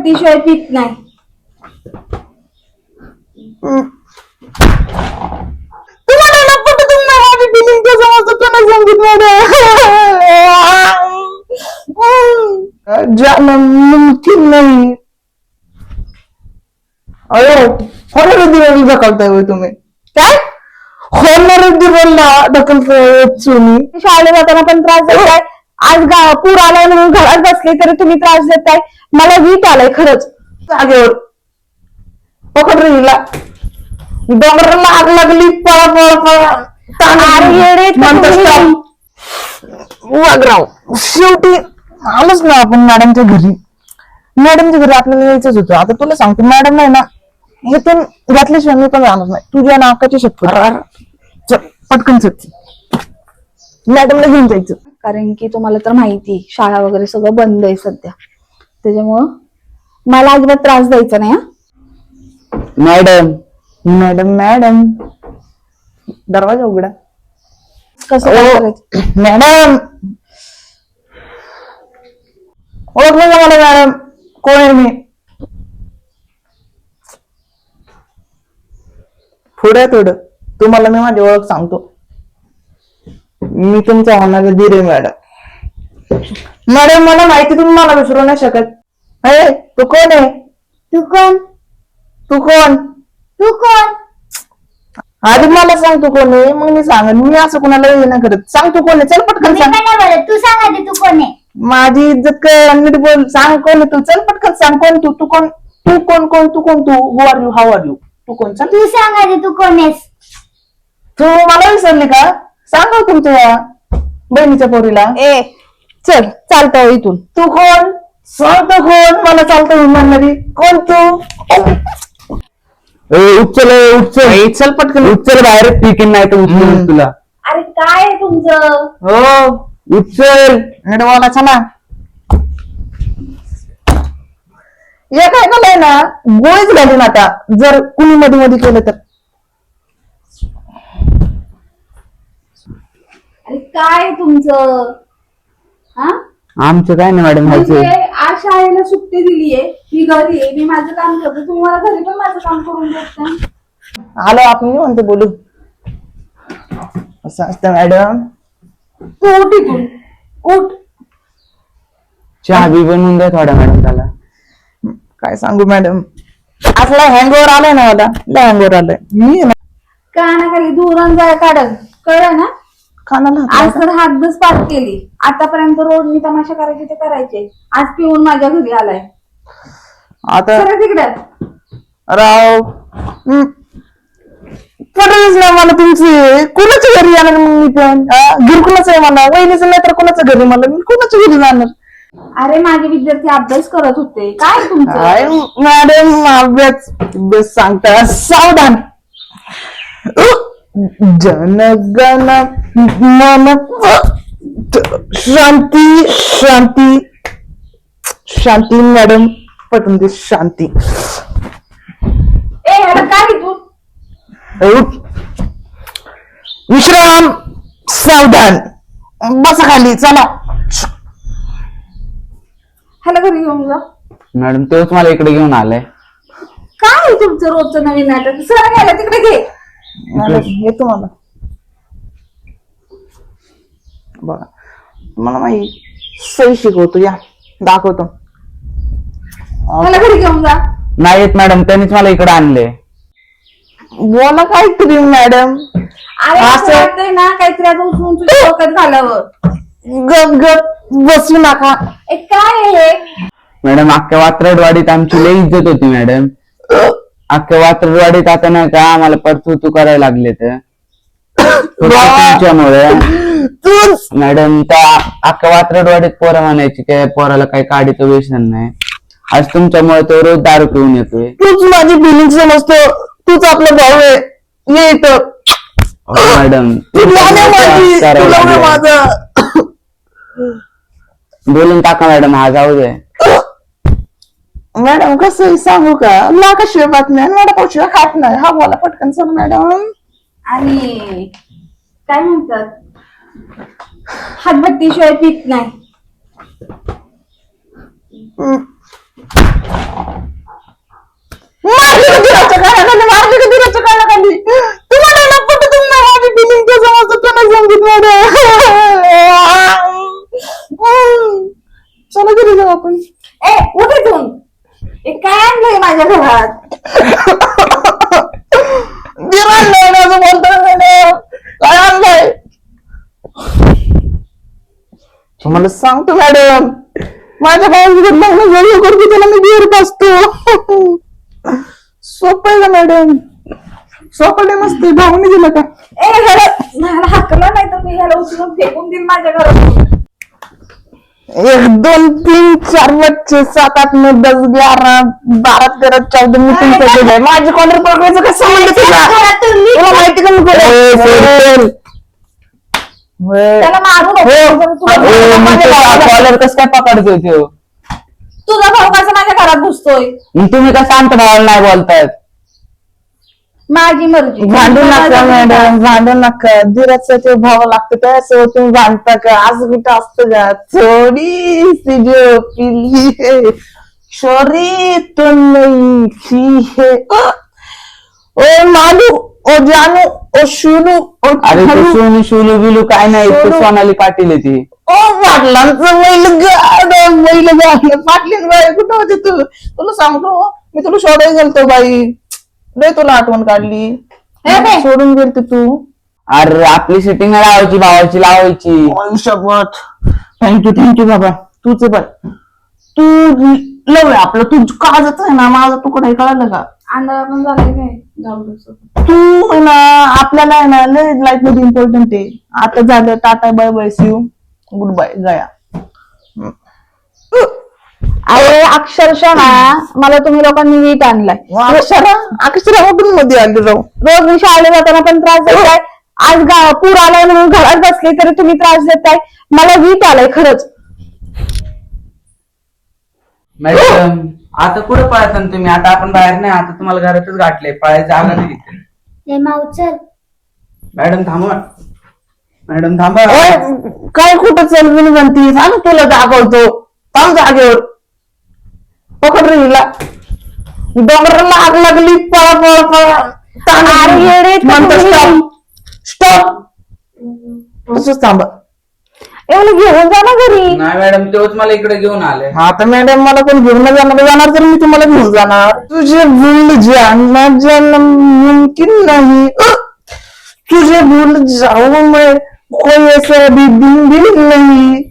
हातभट्टीशिवाय पित नाही. तुम्हाला ना पटतच नाही माझी फिलिंग कसं असतं त्यांना सांगितलं जाना मुमकिन नाही. अयो होणार दिवाळी ढकलताय होय तुम्ही? काय होणार दिवाळीला ढकलताय तुम्ही? शाळेत जाताना पण त्रास देताय. आज पूर आलाय म्हणून घरात बसले तरी तुम्ही त्रास देताय. मला वीट आलाय खरंच. जागेवर पकड रे हिला. डोंगराला आग लागली पळा पळा पळा. अरे येडे तुम्ही. वागराव शेवटी आलोच ना आपण मॅडमच्या घरी. मॅडमच्या घरी आपल्याला यायचंच होतं. आता तुला सांगतो मॅडम नाही ना इथून घातल्याशिवाय मी पण जाणार नाही. तुझ्या नाकाची शपथ. चल पटकन चल मॅडमला घेऊन जायचं. कारण की तुम्हाला तर माहिती शाळा वगैरे सगळं बंद आहे सध्या. त्याच्यामुळं मला अजिबात त्रास द्यायचा नाही. मॅडम मॅडम मॅडम दरवाजा उघडा. कसं काय करायचं? मॅडम ओळखलं का मला मॅडम? कोण आहे मी? पुढे थोडं तुम्हाला मी माझी ओळख सांगतो. मी तुमचा होणारा धीर आहे मॅडम. मॅडम मला माहिती तुम्ही मला विसरू नाही शकत. अरे तू कोण आहे? तू कोण? तू कोण? तू कोण? आधी मला सांग तू कोण आहे मग मी सांगेन. मी असं कोणाला हे नाही करत. सांग तू कोण आहे? चल पटकन सांग. तू सांग आधी तू कोण आहे? माझी इज्जत कर. नीट बोल. सांग कोण आहे तू? चल पटकन सांग कोण तू? तू कोण? तू कोण कोण? तू कोण? तू who are you? How are you? तू कोण? चल तू सांग आधी तू कोण आहेस? तू मला विसरली का? सांगा तुमच्या बहिणीच्या पोरीला. ए चल चालतं इथून. तू कोण? सांगतो कोण? मला चालतं म्हणणारी कोण तू? उचल उचल चल पटकन. उचल बाहेर ठीक नाही तर उचल तुला. अरे काय आहे तुमचं? हो उचल नीट बोला. चला एक ऐकलंय ना गोळीच घालून आता जर कुणी मध्ये मध्ये केलं तर. अरे काय आहे तुमचं? हा आमचं काय नाही मॅडम म्हणजे व्हायचं. आज शाळेला सुट्टी दिलीये. मी घरी आहे. मी माझं काम करतो. तुम्हाला घरी पण माझं काम करून देत नाही. आलो आपण म्हणतो बोलू. असं असतं मॅडम. तू उठ इथून. उठ. चहा बी बनवून द्या थोडा मॅडम त्याला. काय सांगू मॅडम असला हँगओव्हर आलाय ना मला. लय हँगओव्हर आलाय. मी ना कानाखाली धुरण जाय काढल. कळलं ना? कानाला आज तर हातच पाठ केली. आतापर्यंत रोड मी तमाशा करायचे ते करायचे. आज पिऊन माझ्या घरी आलाय. आता सगळं तिकडे. राव पटलंच नाही मला तुमची. कुणाच्या घरी जाणार मग मी पण? घर कुणाचं आहे मला? वहिनीचं नाही तर कुणाचं घरी मला? मी कुणाच्या घरी जाणार? अरे माझे विद्यार्थी अभ्यास करत होते. काय तुमचं? काय मॅडम अभ्यास अभ्यास सांगता. सावधान. जनगण मन शांती शांती शांती मॅडम पटून दे शांती. ए अरे काय तू? उठ. विश्राम. सावधान. बसा खाली. चला ह्याला घरी घेऊन जा. मॅडम तोच मला इकडे घेऊन आलाय. काय आहे तुमचं रोजचं नवीन नाटक? सर घ्यायला तिकडे घे. मॅडम येतो मला. बघा मला माहिती सही शिकवतो. या दाखवतो. ह्याला घरी घेऊन जा. नाही येत मॅडम त्यांनीच मला इकडे आणले. बोला काहीतरी मॅडम. अरे असं- असं वाटतंय ना काहीतरी आता उचलून तुझ्या डोक्यात घालावं. गप गप बसू नका. ए काय आहे हे? मॅडम अख्ख्या वात्रडवाडीत आमची लई इज्जत होती मॅडम. अख्ख्या वात्रडवाडीत आता नाही का आम्हाला परतू करायला लागले तर तुमच्यामुळे. तूच मॅडम त्या अख्ख्या वात्रडवाडीत पोरं म्हणायची काय पोराला काही काडीचं व्यसन नाही. आज तुमच्यामुळे तो रोज दारू पिऊन येतोय. तूच माझी फिलिंग समजतो. तूच आपला भाऊ आहे. ये इथं. मॅडम तू लहान आहे माझी. तू लहान आहे माझा. बोलून टाका मॅडम हा जाऊ दे. मॅडम कसं सांगू का? लाखाशिवाय बातम्या वडापावशिवाय खात नाही. हा बोला पटकन सर मॅडम. आणि काय म्हणतात? हातभट्टीशिवाय पित नाही. आहे माझ्या घरात. दीर आणलंय ना असं बोलतोय मॅडम. काय आणलंय तुम्हाला सांगतो मॅडम, माझ्या भावाचं लग्न जरी करतो त्याला मी दीर बसतो. सोपं आहे का मॅडम? सोपं नाही मस्त भाऊने दिलं का? ह्याला हाकला नाही तर मी ह्याला उचलून फेकून देईन माझ्या घरात. 1 2 3 4 5 6 7 8 9 10 11 12 13 14 मीटिंग केलंय. माझ्या कॉलर पकडायचं काय संबंध तुला? तुला माहिती का मी त्याला मारू नको. कॉलर कसं काय पकडतोय तो? तुझा भाऊ कसा माझ्या घरात घुसतोय? मग तुम्ही कसं आमच्या भावाला नाही बोलतायत? माझी मर्जी. भांडू नका मॅडम, भांडू नका. दिराचं ते भाव लागतं त्यासोबत तुम्ही भांडता का? आज कुठं असतं का? थोडी सी जो पिली है छोरी तो नहीं की है. ओ मालू, ओ जानू, ओ शुनू, ओ अरे ते ठाणू. सोनू शुलू बिलू काय नाही, ते सोनू. सोनाली पाटील आहे ती. ओ पाटलांचं मैल पाटलीन बाई कुठं होती तू? तुला सांगतो मी तुला शोधायला गेलतो बाई. लय तुला आठवण काढली. हे बे. सोडून गेलती तू. अरे आपली सेटिंग लावायची, भावाची लावायची. आयुष्यभर थँक्यू बाबा. तूच पण तू लव आहे आपलं. तू काळजाचं आहे ना, माझा तुकडा कळालं का? आंधळा पण झालाय काय जाऊ. तू आहे ना आपल्याला आहे ना लय लाईफ मध्ये इम्पॉर्टंट आहे. आता झालं tata bye bye see you goodbye गया. अरे अक्षरशः ना मला तुम्ही लोकांनी वीट आणलाय. अक्षरा कुठून मध्ये आली राहू. रोज मी शाळेला जाताना पण त्रास देताय. आज पूर आलाय म्हणून घरात बसले तरी तुम्ही त्रास देताय. मला वीट आलाय खरंच. मॅडम आता कुठे पळायचं ना तुम्ही? आता आपण बाहेर नाही, आता तुम्हाला घरातच गाठले, पळायचं आलं नाही इथे. मावचल मॅडम थांबा, मॅडम थांबा. काय कुठं चलबिल म्हणती? सांग तुला दाखवतो. थांब जागेवर. पकड रे हिला. डोंगराला आग लागली. पळा पळा पळा. अरे येडे, स्टॉप. तसंच थांबा. एवढं घेऊन जा ना घरी. नाही मॅडम, तेव्हाच मला इकडे घेऊन आले. हा तर मॅडम मला पण घेऊन जाणार तर मी तुम्हाला घेऊन जाणार. तुझे भूल जाना जन्म मुमकिन नहीं. तुझे भूल जाऊ मैं कोई ऐसा भी दिन भी नहीं.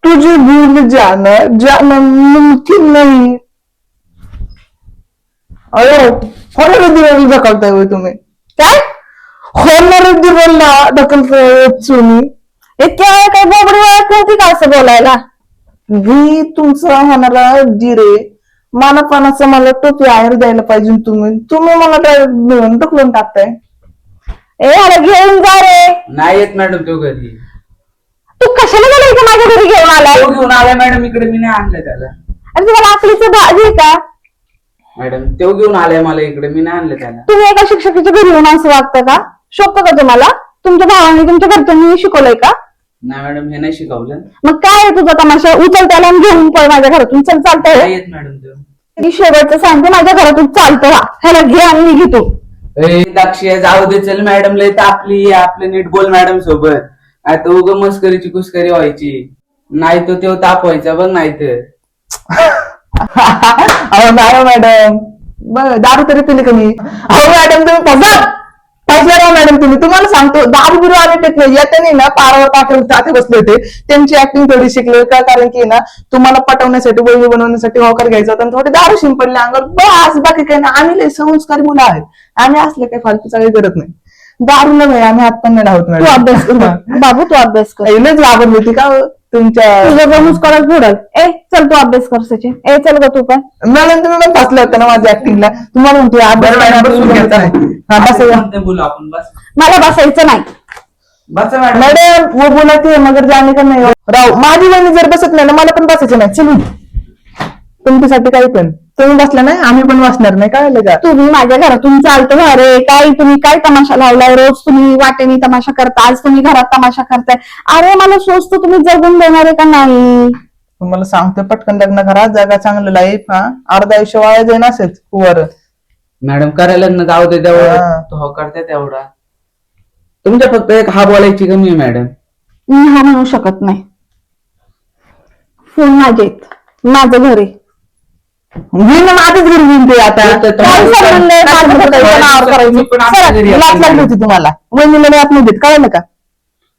तुझे भूल जाना जाना मुमकिन नहीं. अरे होणार दिवाळी ढकलताय होय तुम्ही? काय होणार दिवाळीला ढकलताय तुम्ही? इतक्या वेळ काही बोबडी ओळख नव्हती का असं बोलायला? मी तुमचा होणारा जिरे मानपानाचा मला टोपी आहेर द्यायला पाहिजे. तुम्ही मला ढकलून टाकताय. ए अरे घेऊन जा रे. नाही येत मॅडम तो घरी. तू कशाला गेला इथे माझ्या घरी घेऊन आलाय? तो घेऊन आलाय मॅडम इकडे, मी नाही आणलं त्याला. अरे तुम्हाला आकलीचं भाजी आहे का? मॅडम तो घेऊन आलाय मला इकडे, मी नाही आणलं त्याला. तुम्ही एका शिक्षकाच्या घरी येऊन असं वागतं का? शोभतं का तुम्हाला? तुमच्या भावाने तुमच्या घरच्यांनी शिकवलंय का? नाही मॅडम, हे नाही शिकवलं. मग काय आहे तुझा तमाशा? उचल त्याला आणि घेऊन पळ माझ्या घरातून. चल चालतंय. नाही येत मॅडम तो. तरी शेवटचं सांगते, माझ्या घरातून चालतं वा. ह्याला घे आणि मी घेतो. दाक्षी जाऊ दे, चल मॅडम लय तापली. आपलं नीट बोल मॅडम सोबत. आता उग मस्करीची कुस्करी व्हायची नाही, तो तेव्हा ताप व्हायचा बघ. नाही तर अहो नाही मॅडम, दारू तरी पिली का मी? अहो मॅडम तुम्ही फसला मॅडम. तुम्हाला सांगतो दारू बिरू आले पेट नाही. येते नाही ना पारावर टाके बसले होते. त्यांची ऍक्टिंग थोडी शिकले का? कारण की ना तुम्हाला पटवण्यासाठी वैभव बनवण्यासाठी होकार घ्यायचा होता. थोडी दारू शिंपडली अंगावर बस. बाकी काही ना. आम्ही लय संस्कारी मुलं आहेत. आम्ही असले काही फालतू चाळी करत नाही. दारू न भाई आम्ही हात पण नाही धावत तू अभ्यास कर मॅडम. बाबू, तू अभ्यास कर. लयच घाबरली होती का तुमच्या? तुझं बनूस करत बुडल. ए चल तू अभ्यास कर सचिन. ए चल ग तू पण. मॅडम तुम्ही पण फसले होते ना माझ्या ऍक्टिंगला. तुम्हाला म्हणते अभ्यास बसून घ्यायचा नाही. हा, बस या. बोलू आपण. बस मला बसायचं नाही. बस मॅडम. मॅडम वो बोलाते मगर जाने का नाही राव. माझी बहिणी जर बसत नाही ना मला पण बसायचं नाही. चलू तुमच्यासाठी काही पण. तुम्ही बसला नाही आम्ही पण बसणार नाही. कळलं का? तुम्ही माझ्या घरातून चालतं भारे. काय तुम्ही काय तमाशा लावलाय? रोज तुम्ही वाटेने तमाशा करता, आज तुम्ही घरात तमाशा करताय. अरे मला सोचतो तुम्ही जगून देणार आहे का नाही? तुम्हाला सांगतो पटकन लग्न करा. जगा चांगलं लाईफ. हा अर्धा आयुष्य वाया जाईन असेच वर. मॅडम करायला लग्न जाऊ दे तेवढं. हा. तो हो करते तेवढा. तुमच्या फक्त एक हा बोलायची कमी आहे मॅडम. मी हा म्हणू शकत नाही. फोन माझे आहेत. माझं घर आहे. घेईन ना, माझ्याच घरी घेईन ते आता तर काय संबंध आहे? माझं काय फक्त नावावर करायचं? तुम्ही पण आमच्या घरी या. लाच लागली होती तुम्हाला वहिनीला लाच नाही देत कळलं का?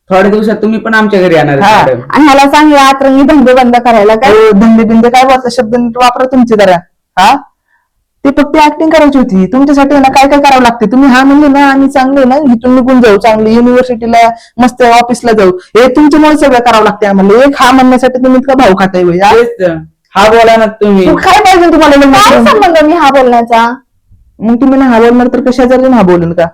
थोड्या दिवसात तुम्ही पण आमच्या घरी येणार हा. मॅडम. आणि मला सांग या आतरंगी धंदे बंद करायला काय धंदे बिंदे काय बोलता शब्द नीट वापरा तुमचे जरा. हा ते फक्त ऍक्टिंग करायची होती तुमच्यासाठी ना काय काय करावं लागते. तुम्ही हा म्हणले ना आम्ही चांगले ना इथून निघून जाऊ चांगली युनिव्हर्सिटीला मस्त ऑफिसला जाऊ हे तुमच्यामुळे सगळं करावं लागते आम्हाला. एक हा म्हणण्यासाठी तुम्ही इतका भाव खाताय होय, हा? तेच तर. हा बोला ना तुम्ही. मग काय पाहिजे तुम्हाला लग्न काय करून? संबंध मी हा बोलण्याचा मग तुम्ही ना हा बोलणार तर कशा जरी हा बोलून का?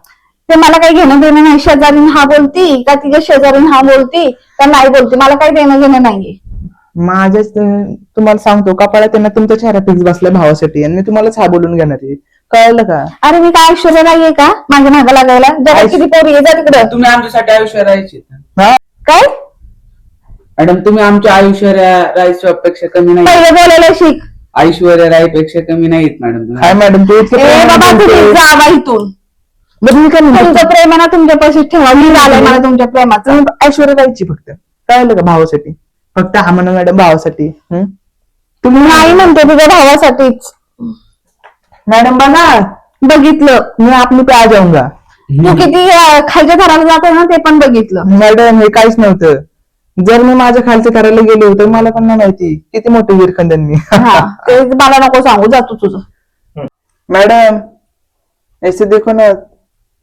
ते मला काही घेणं देणं नाही. शेजारीन हा बोलती का तिच्या शेजारीन हा बोलती का नाही बोलती मला काही देणं घेणं नाहीये. माझ्याच तुम्हाला सांगतो कपाळात त्यांना तुमच्या चेहरा फिक्स बसलाय भावासाठी आणि मी तुम्हालाच हा बोलून घेणार आहे कळलं का? अरे मी काय ऐश्वर्या नाहीये का माझ्या मागं लागायला जगात किती पोरी आहे जा तिकडं तुम्ही आमच्यासाठी आयुष्य राहायचे हा काय मॅडम. तुम्ही आमच्या आयुष्य राहायच्या पेक्षा कमी नाही. पहिले बोलायला शिक. ऐश्वर्या रायपेक्षा कमी नाहीत मॅडम तुम्ही. काय मॅडम तू इतकं ए प्रेमाने बाबा तुम्ही बोलतोय. जावा इथून. बरं मी काय म्हणतो तुमचं प्रेम आहे ना तुमच्या पैसे ठेवा मी झालंय मला तुमच्या प्रेमाचं. तुम्ही ऐश्वर्या राहायची फक्त कळलं का भावासाठी फक्त हा म्हणा मॅडम भावासाठी तुम्ही नाही म्हणते तुझ्या भावासाठीच. मॅडम बघा बघितलं मी आपली पे आ जाऊंगा. तू किती खालच्या थराला जाते ना ते पण बघितलं. मॅडम हे काहीच नव्हतं. जर मी माझ्या खालच्या करायला गेले होते मला पण नाही माहिती किती मोठे वीरखंदांनी. हा ते मला नको सांगू जातो तुझं. मैडम ऐसे देखो ना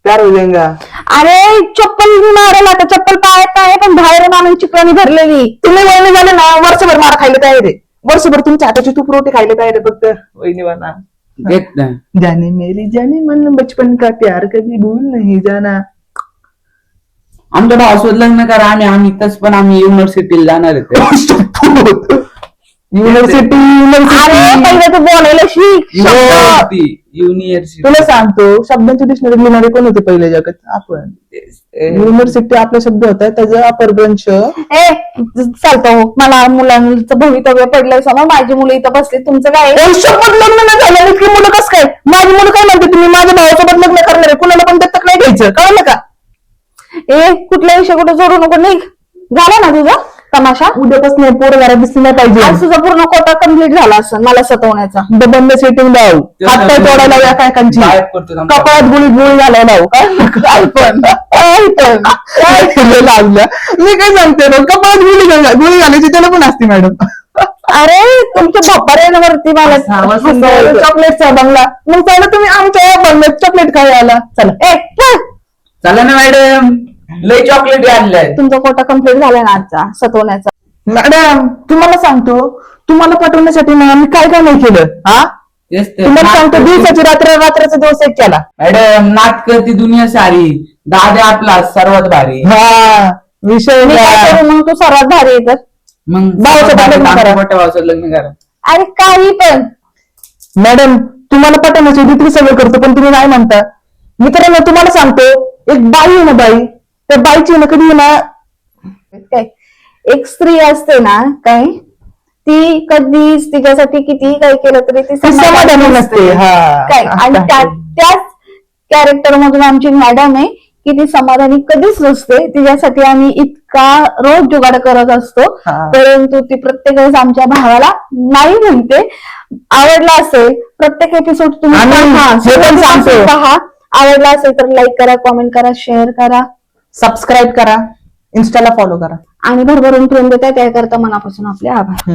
प्यार हो जाएगा. अरे चप्पल मारेल आता चप्पल पायात आहे पण बाहेरून आणून चिकलानी भरलेली. तुम्ही वहिनी झाले ना वर्षभर मार खायला तयार आहे वर्षभर तुमच्या हाताची तूप रोटी खायला तयार आहे फक्त वहिनी वाला. तेच तर. जाने मेरी जाने मन बचपन का प्यार कभी भूल नहीं जाना. आमच्या भावासोबत लग्न करा. आम्ही तस पण आम्ही युनिव्हर्सिटीला जाणार आहे. युनिव्हर्सिटी अरे पहिले तू बोलायला शिक शब्द. युनिव्हर्सिटी. तुला सांगतो शब्दांची डिक्शनरी लिहिणारे कोण होते पहिले जगात आपण. युनिव्हर्सिटी आपला शब्द होता त्याचा अपरभ्रंश. ए चालतो मला मुलांचं भवितव्य पडलंय समोर माझी मुलं इथं बसली तुमचं काय आहे? सोबत लग्न नाही झालं इतकी मुलं कसं काय माझी मुलं काय म्हणते तुम्ही माझ्या भावासोबत लग्न करणार आहे कुणाला पण दत्तक नाही घ्यायचं कळलं का? ए कुठल्या विषय कुठे जोडू नको निघ. झाला ना तुझा तमाशा. उद्यापासून पोरं घरात दिसली नाही पाहिजे. आज तुझा पूर्ण कोटा कम्प्लीट झाला असं मला सतवण्याचा. बंद सेटिंग लाव हात पाय तोडायला या काय कांची गायब करतो आमचा. कपाळात गोळी घालायला लाव काय पण काय लावल्या मी काय सांगते ना कपाळात गोळी घालायची त्याला पण असते मॅडम. अरे तुमच्या भप्पाऱ्यांवरती मला चॉकलेटचा बंगला मग चला तुम्ही आमच्या बंगल्यात चॉकलेट खायला आला चला. ए चल. चला ना मॅडम लय चॉकलेट आणलंय. तुमचा कोटा कम्प्लीट झाला ना आजचा सतवण्याचा. मॅडम तुम्हाला सांगतो तुम्हाला पटवण्यासाठी ना आम्ही काय काय नाही केलं हा तेच तर. तुम्हाला सांगतो दिवसाची रात्राचा दिवस एक केला. मॅडम नाटक ती दुनिया सारी. दादा आपला सर्वात भारी. हा विषय मी काय नाही. करू मग तू सर्वात भारी येतात. मग भावाचं लग्न करा. मोठ्या भावाचं लग्न करा. अरे काही पण मॅडम तुम्हाला पटवण्याची होती सगळं करतो पण तुम्ही नाही म्हणता. मित्रांनो तुम्हाला सांगतो एक बाई आहे ना बाई त्या बाईची ना कधी ना काय एक स्त्री असते ना काय ती कधीच तिच्यासाठी किती काही केलं तरी ती समाधानी नसते. हा काय आणि त्याच कॅरेक्टर मधून आमची मॅडम आहे की ती समाधानी कधीच नसते. तिच्यासाठी आम्ही इतका रोज जुगाड करत असतो हा. परंतु ती प्रत्येक वेळेस आमच्या भावाला नाही म्हणते. आवडला असेल प्रत्येक एपिसोड तुम्ही आणि पहा. हे पण सांगतो. पहा आवडला असेल तर लाईक करा कॉमेंट करा शेअर करा सबस्क्राईब करा इन्स्टाला फॉलो करा. आणि भरभरून प्रेम देताय त्याकरता मनापासून आपले आभार.